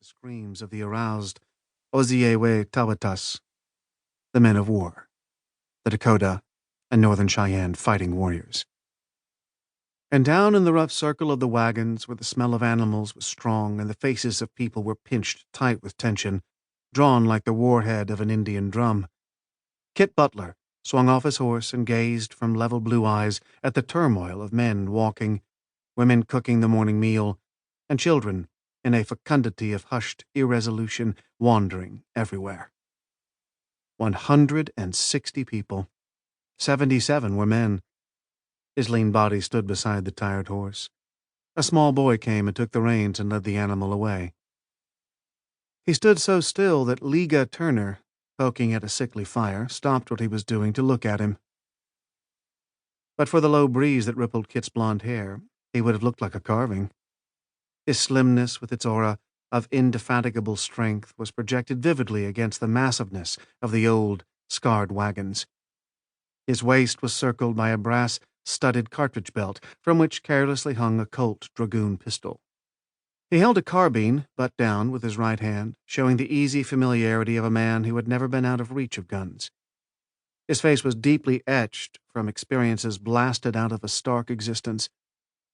screams of the aroused Oziewe Tawatas, the men of war, the Dakota and Northern Cheyenne fighting warriors. And down in the rough circle of the wagons, where the smell of animals was strong and the faces of people were pinched tight with tension, drawn like the warhead of an Indian drum, Kit Butler swung off his horse and gazed from level blue eyes at the turmoil of men walking, women cooking the morning meal, and children, in a fecundity of hushed irresolution, wandering everywhere. 160 people. 77 were men. His lean body stood beside the tired horse. A small boy came and took the reins and led the animal away. He stood so still that Lige Turner, poking at a sickly fire, stopped what he was doing to look at him. But for the low breeze that rippled Kit's blond hair, he would have looked like a carving. His slimness, with its aura of indefatigable strength, was projected vividly against the massiveness of the old, scarred wagons. His waist was circled by a brass-studded cartridge belt, from which carelessly hung a Colt dragoon pistol. He held a carbine, butt down, with his right hand, showing the easy familiarity of a man who had never been out of reach of guns. His face was deeply etched from experiences blasted out of a stark existence,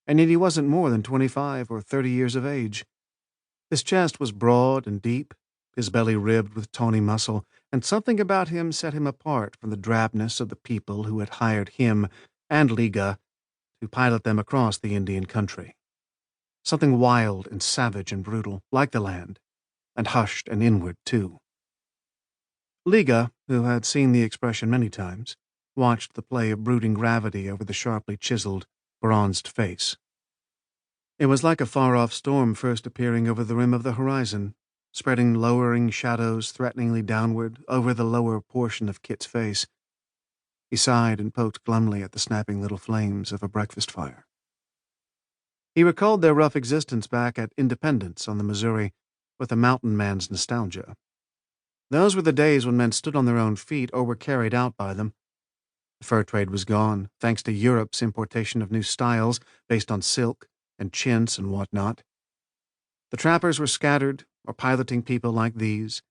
and yet he wasn't more than 25 or 30 years of age. His chest was broad and deep, his belly ribbed with tawny muscle, and something about him set him apart from the drabness of the people who had hired him and Lige to pilot them across the Indian country. Something wild and savage and brutal, like the land, and hushed and inward, too. Lige, who had seen the expression many times, watched the play of brooding gravity over the sharply chiseled, bronzed face. It was like a far-off storm first appearing over the rim of the horizon, spreading lowering shadows threateningly downward over the lower portion of Kit's face. He sighed and poked glumly at the snapping little flames of a breakfast fire. He recalled their rough existence back at Independence on the Missouri with a mountain man's nostalgia. Those were the days when men stood on their own feet or were carried out by them. The fur trade was gone, thanks to Europe's importation of new styles based on silk and chintz and whatnot. The trappers were scattered, or piloting people like these,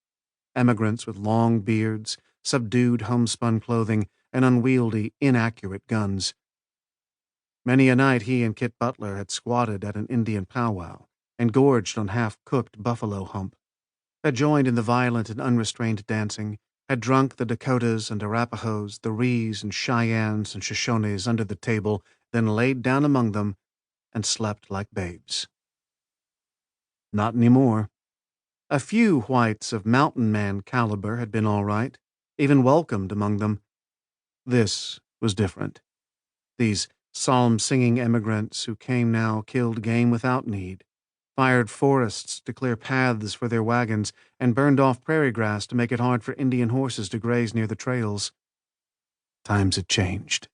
emigrants with long beards, subdued homespun clothing, and unwieldy, inaccurate guns. Many a night he and Kit Butler had squatted at an Indian powwow and gorged on half-cooked buffalo hump, had joined in the violent and unrestrained dancing, had drunk the Dakotas and Arapahoes, the Rees and Cheyennes and Shoshones under the table, then laid down among them and slept like babes. Not any more. A few whites of mountain man caliber had been all right, even welcomed among them. This was different. These psalm-singing emigrants who came now killed game without need, fired forests to clear paths for their wagons, and burned off prairie grass to make it hard for Indian horses to graze near the trails. Times had changed.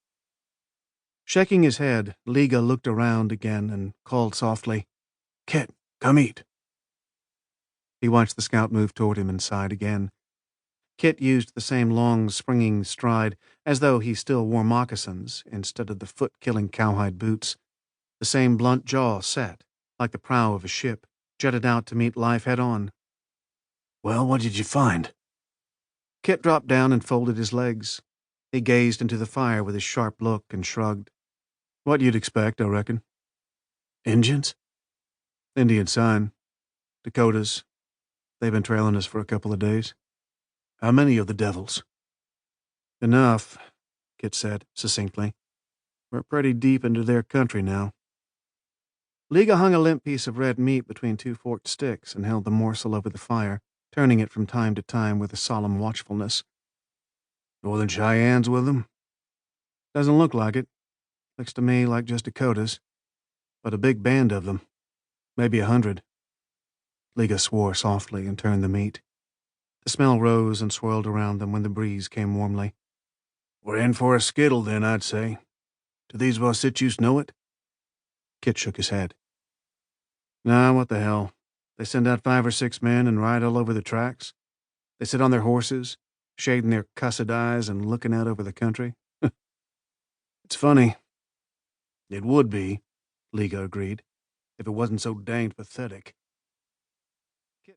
Shaking his head, Lige looked around again and called softly, "Kit, come eat." He watched the scout move toward him and sighed again. Kit used the same long, springing stride, as though he still wore moccasins instead of the foot-killing cowhide boots. The same blunt jaw set, like the prow of a ship, jutted out to meet life head-on. "Well, what did you find?" Kit dropped down and folded his legs. He gazed into the fire with his sharp look and shrugged. "What you'd expect, I reckon." "Injuns?" "Indian sign. Dakotas. They've been trailing us for a couple of days." "How many of the devils?" "Enough," Kit said, succinctly. "We're pretty deep into their country now." Lige hung a limp piece of red meat between two forked sticks and held the morsel over the fire, turning it from time to time with a solemn watchfulness. "Northern Cheyennes with them?" "Doesn't look like it. Looks to me like just Dakotas. But a big band of them. Maybe 100. Lige swore softly and turned the meat. The smell rose and swirled around them when the breeze came warmly. "We're in for a skittle, then, I'd say. Do these Wasitchus know it?" Kit shook his head. "Nah, what the hell. They send out 5 or 6 men and ride all over the tracks. They sit on their horses, shading their cussed eyes and looking out over the country. It's funny." "It would be," Lige agreed, "if it wasn't so danged pathetic.